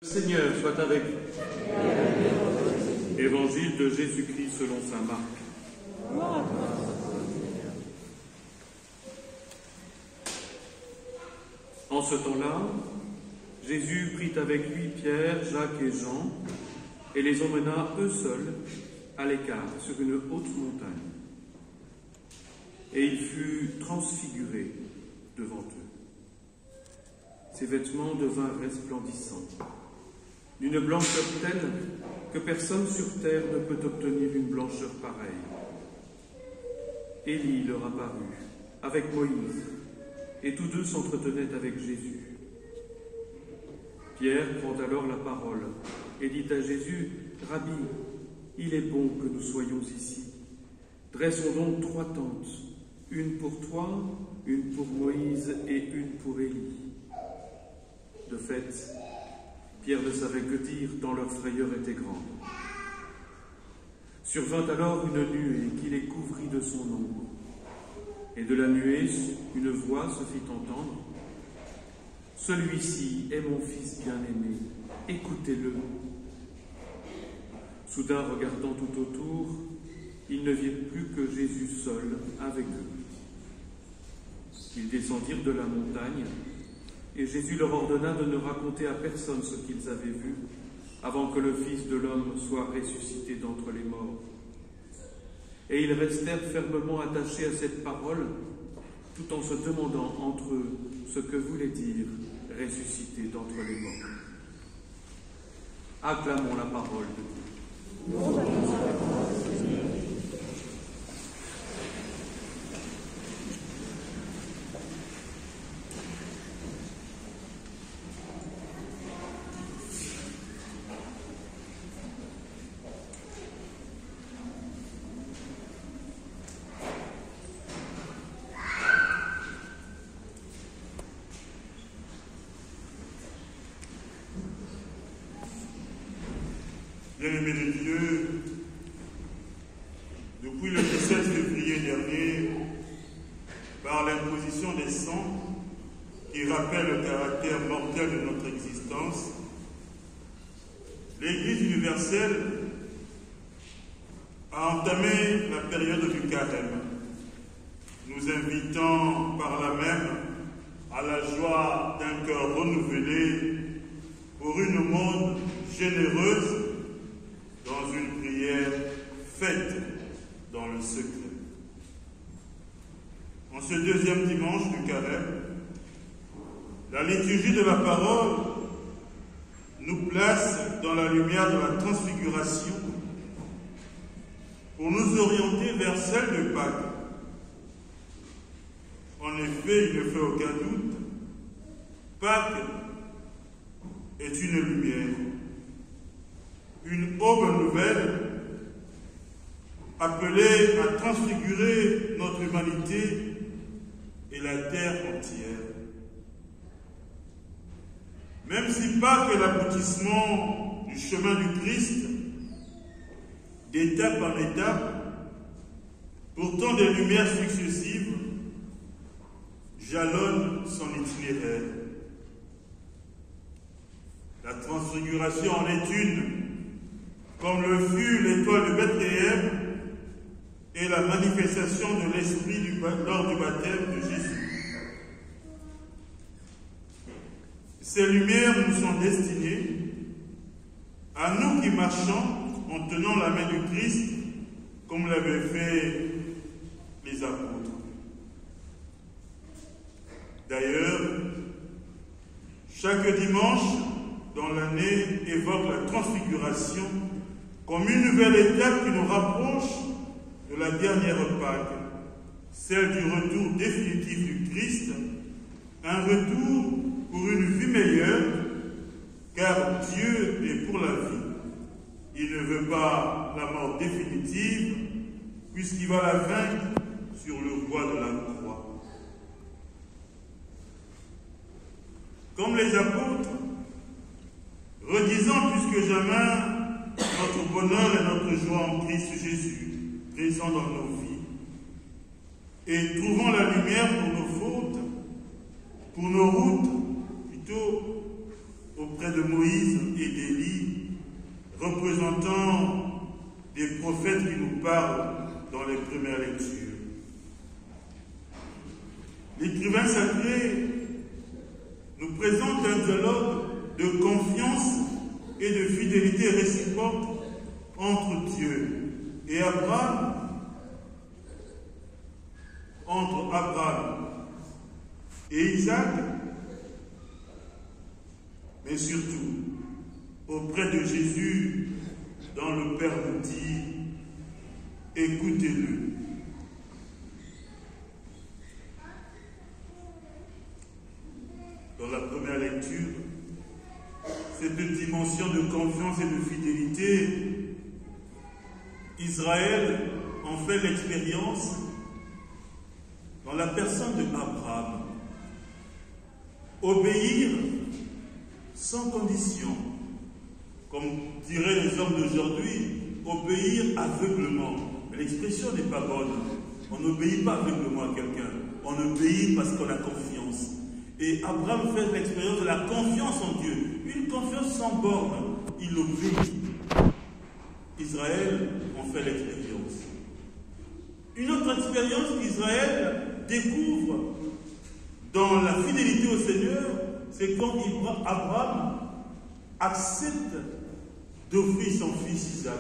Le Seigneur soit avec vous. Évangile de Jésus-Christ selon saint Marc. En ce temps-là, Jésus prit avec lui Pierre, Jacques et Jean et les emmena eux seuls à l'écart sur une haute montagne. Et il fut transfiguré devant eux. Ses vêtements devinrent resplendissants, d'une blancheur telle que personne sur terre ne peut obtenir une blancheur pareille. Élie leur apparut avec Moïse, et tous deux s'entretenaient avec Jésus. Pierre prend alors la parole et dit à Jésus, « Rabbi, il est bon que nous soyons ici. Dressons donc 3 tentes, une pour toi, une pour Moïse et une pour Élie. » De fait, Pierre ne savait que dire, tant leur frayeur était grande. Survint alors une nuée qui les couvrit de son ombre. Et de la nuée, une voix se fit entendre. « Celui-ci est mon fils bien-aimé, écoutez-le. » Soudain, regardant tout autour, ils ne virent plus que Jésus seul avec eux. Ils descendirent de la montagne, et Jésus leur ordonna de ne raconter à personne ce qu'ils avaient vu, avant que le Fils de l'homme soit ressuscité d'entre les morts. Et ils restèrent fermement attachés à cette parole, tout en se demandant entre eux ce que voulait dire ressuscité d'entre les morts. Acclamons la parole de Dieu. Bien-aimés de Dieu, depuis le 17 février dernier, par l'imposition des sangs qui rappellent le caractère mortel de notre existence, l'Église universelle a entamé la période du carême, nous invitant par là même à la joie d'un cœur renouvelé pour une aumône généreuse dans une prière faite dans le secret. En ce deuxième dimanche du carême, la liturgie de la parole nous place dans la lumière de la transfiguration pour nous orienter vers celle de Pâques. En effet, il ne fait aucun doute, Pâques est une lumière, une aube nouvelle appelée à transfigurer notre humanité et la terre entière. Même si Pâques est l'aboutissement du chemin du Christ, d'étape en étape, pourtant des lumières successives jalonnent son itinéraire. La transfiguration en est une, comme le fut l'étoile de Bethléem et la manifestation de l'Esprit lors du baptême de Jésus. Ces lumières nous sont destinées, à nous qui marchons en tenant la main du Christ, comme l'avaient fait les apôtres. D'ailleurs, chaque dimanche dans l'année évoque la transfiguration comme une nouvelle étape qui nous rapproche de la dernière Pâque, celle du retour définitif du Christ, un retour pour une vie meilleure, car Dieu est pour la vie. Il ne veut pas la mort définitive, puisqu'il va la vaincre sur le bois de la croix. Comme les apôtres, redisant plus que jamais notre bonheur et notre joie en Christ Jésus, présent dans nos vies, et trouvant la lumière pour nos fautes, pour nos routes, plutôt auprès auprès de Moïse et d'Élie, représentants des prophètes qui nous parlent dans les premières lectures. L'écrivain sacré nous présente un dialogue de confiance et de fidélité réciproque entre Dieu et Abraham, entre Abraham et Isaac, mais surtout auprès de Jésus dont le Père nous dit « Écoutez-le ». Dans la première lecture, cette dimension de confiance et de fidélité, Israël en fait l'expérience dans la personne de Abraham. Obéir sans condition, comme diraient les hommes d'aujourd'hui, obéir aveuglement. Mais l'expression n'est pas bonne. On n'obéit pas aveuglement à quelqu'un, on obéit parce qu'on a confiance. Et Abraham fait l'expérience de la confiance en Dieu, une confiance sans borne. Il obéit. Israël en fait l'expérience. Une autre expérience qu'Israël découvre dans la fidélité au Seigneur, c'est quand Abraham accepte d'offrir son fils Isaac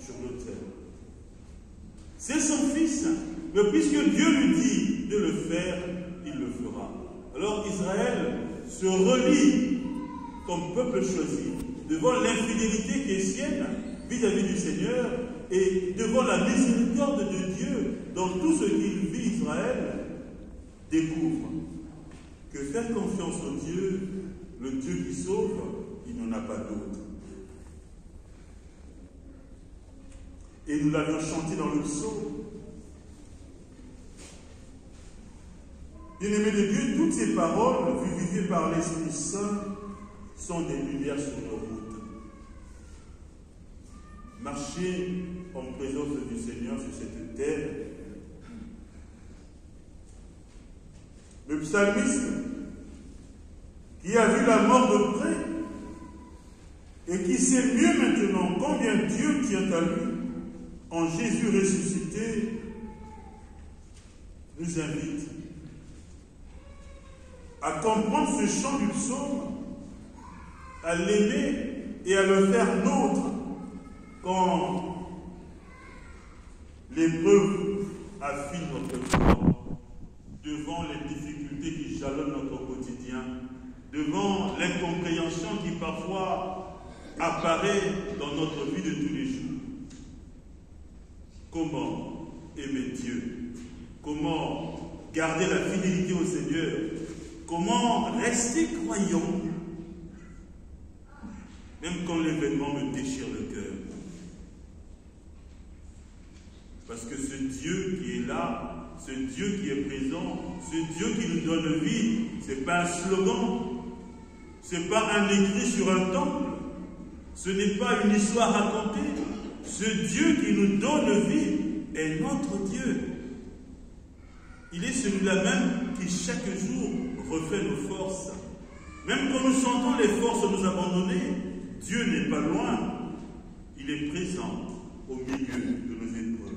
sur l'autel. C'est son fils, mais puisque Dieu lui dit de le faire, il le fera. Alors Israël se relie comme peuple choisi devant l'infidélité qui est sienne vis-à-vis du Seigneur et devant la miséricorde de Dieu dans tout ce qu'il vit. Israël découvre que faire confiance au Dieu, le Dieu qui sauve, il n'en a pas d'autre. Et nous l'avions chanté dans le psaume. Bien-aimés de Dieu, toutes ces paroles, vivifiées par l'Esprit Saint, sont des lumières sur nos routes. Marcher en présence du Seigneur sur cette terre. Le psalmiste, qui a vu la mort de près, et qui sait mieux maintenant combien Dieu tient à lui, en Jésus ressuscité, nous invite à comprendre ce chant du psaume, à l'aimer et à le faire nôtre quand l'épreuve affine notre corps, devant les difficultés qui jalonnent notre quotidien, devant l'incompréhension qui parfois apparaît dans notre vie de tous les jours. Comment aimer Dieu? Comment garder la fidélité au Seigneur? Comment rester croyant, même quand l'événement me déchire le cœur? Parce que ce Dieu qui est là, ce Dieu qui est présent, ce Dieu qui nous donne vie, ce n'est pas un slogan, ce n'est pas un écrit sur un temple, ce n'est pas une histoire racontée. Ce Dieu qui nous donne vie est notre Dieu. Il est celui-là même qui chaque jour refait nos forces. Même quand nous sentons les forces nous abandonner, Dieu n'est pas loin. Il est présent au milieu de nos épreuves.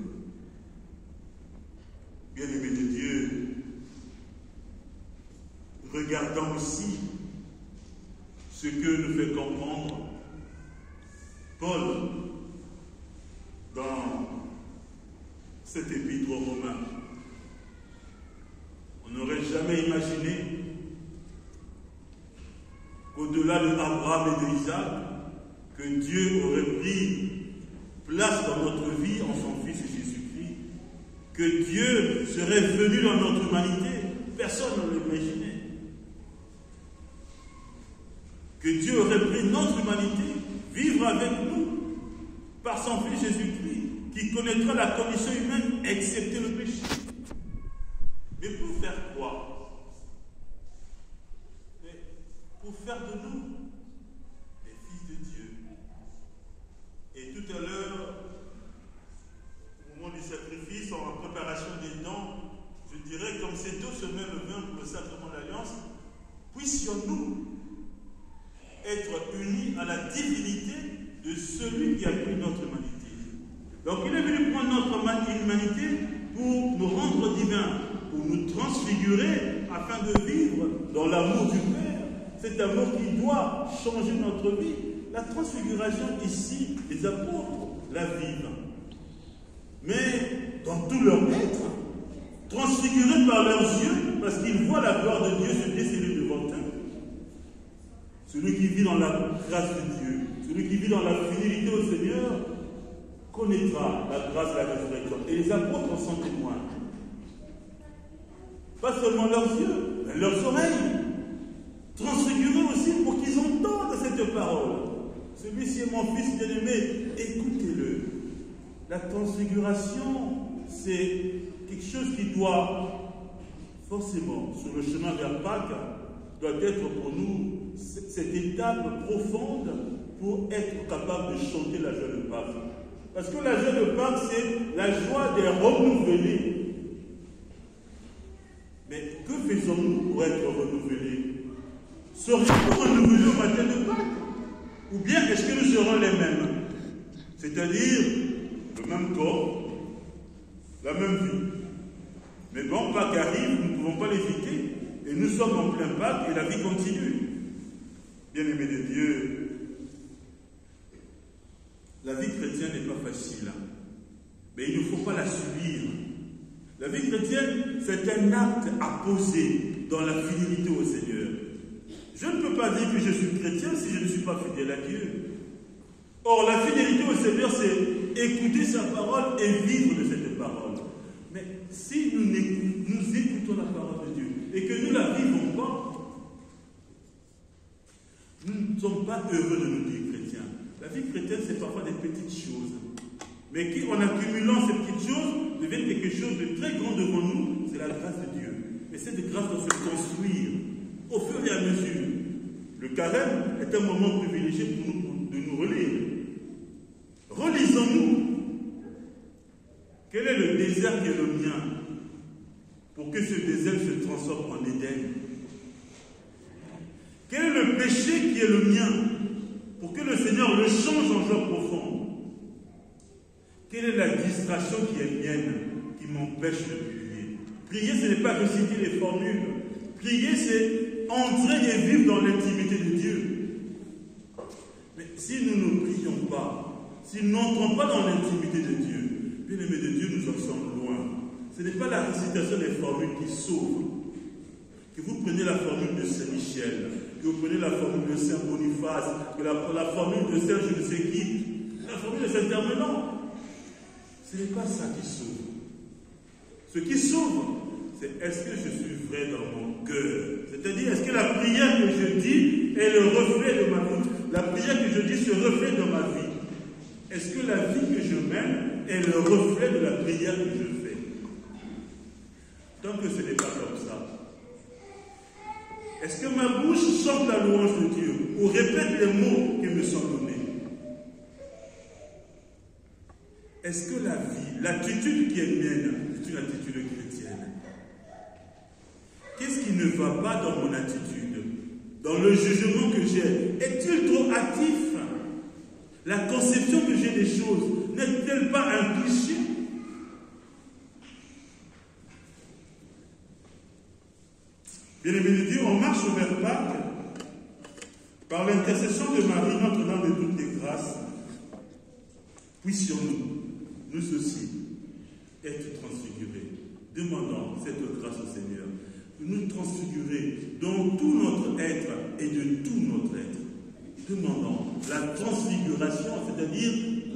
Bien-aimés de Dieu, regardons aussi ce que nous fait comprendre Paul dans cet épître aux Romains. On n'aurait jamais imaginé qu'au-delà de Abraham et d'Isaac, que Dieu aurait pris place dans notre vie en son Fils Jésus-Christ, que Dieu serait venu dans notre humanité. Personne ne l'imaginait. Que Dieu aurait pris notre humanité, vivre avec nous, par son Fils Jésus-Christ, qui connaîtra la condition humaine, excepté le péché. Mais pour faire quoi? Mais pour faire de nous les fils de Dieu. Et tout à l'heure, au moment du sacrifice, en préparation des dons, je dirais, comme c'est eau se met le vin pour le sacrement d'alliance, puissions-nous être divinité de celui qui a pris notre humanité. Donc il est venu prendre notre humanité pour nous rendre divins, pour nous transfigurer afin de vivre dans l'amour du Père. Cet amour qui doit changer notre vie. La transfiguration ici, les apôtres la vivent. Mais dans tout leur être, transfigurés par leurs yeux, parce qu'ils voient la gloire de Dieu se déceler devant eux. Celui qui vit dans la grâce de Dieu, celui qui vit dans la fidélité au Seigneur, connaîtra la grâce de la résurrection. Et les apôtres en sont témoins. Pas seulement leurs yeux, mais leurs oreilles. Transfigurés aussi pour qu'ils entendent cette parole. Celui-ci est mon fils bien-aimé, écoutez-le. La transfiguration, c'est quelque chose qui doit forcément, sur le chemin vers Pâques, doit être pour nous cette étape profonde pour être capable de chanter la joie de Pâques. Parce que la joie de Pâques, c'est la joie des renouvelés. Mais que faisons-nous pour être renouvelés? Serons-nous renouvelés au matin de Pâques? Ou bien est-ce que nous serons les mêmes? C'est-à-dire le même corps, la même vie. Mais bon, Pâques arrive, nous ne pouvons pas l'éviter, et nous sommes en plein Pâques et la vie continue. Bien-aimés de Dieu, la vie chrétienne n'est pas facile, mais il ne faut pas la subir. La vie chrétienne, c'est un acte à poser dans la fidélité au Seigneur. Je ne peux pas dire que je suis chrétien si je ne suis pas fidèle à Dieu. Or, la fidélité au Seigneur, c'est écouter sa parole et vivre de cette parole. Mais si nous écoutons la parole de Dieu et que nous ne la vivons pas, nous ne sommes pas heureux de nous dire chrétiens. La vie chrétienne, c'est parfois des petites choses, mais qui, en accumulant ces petites choses, deviennent quelque chose de très grand devant nous. C'est la grâce de Dieu. Et cette grâce doit se construire au fur et à mesure. Le carême est un moment privilégié pour nous de nous relire. Relisons-nous. Quel est le désert qui est le mien pour que ce désert se transforme en Éden? Quel est le péché qui est le mien pour que le Seigneur le change en joie profonde? Quelle est la distraction qui est mienne, qui m'empêche de prier? Prier, ce n'est pas réciter les formules. Prier, c'est entrer et vivre dans l'intimité de Dieu. Mais si nous ne prions pas, si nous n'entrons pas dans l'intimité de Dieu, bien-aimés de Dieu, nous en sommes loin. Ce n'est pas la récitation des formules qui sauve. Que vous preniez la formule de Saint-Michel, que vous preniez la formule de Saint-Boniface, que la formule de Saint je ne sais qui, la formule de Saint-Hermélan. Ce n'est pas ça qui sauve. Ce qui sauve, c'est est-ce que je suis vrai dans mon cœur? C'est-à-dire, est-ce que la prière que je dis est le reflet de ma vie? La prière que je dis se reflète dans ma vie. Est-ce que la vie que je mène est le reflet de la prière que je fais? Tant que ce n'est pas comme ça, est-ce que ma bouche chante la louange de Dieu ou répète les mots qui me sont donnés? Est-ce que la vie, l'attitude qui est mienne, est une attitude chrétienne? Qu'est-ce qui ne va pas dans mon attitude? Dans le jugement que j'ai, est-il trop hâtif? La conception que j'ai des choses, n'est-elle pas un cliché? Bien-aimés de Dieu, on marche vers Pâques par l'intercession de Marie, Notre-Dame de toutes les grâces. Puissions-nous, nous aussi, être transfigurés. Demandons cette grâce au Seigneur, de nous transfigurer dans tout notre être et de tout notre être. Demandons la transfiguration, c'est-à-dire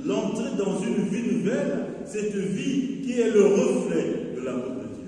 l'entrée dans une vie nouvelle, cette vie qui est le reflet de l'amour de Dieu.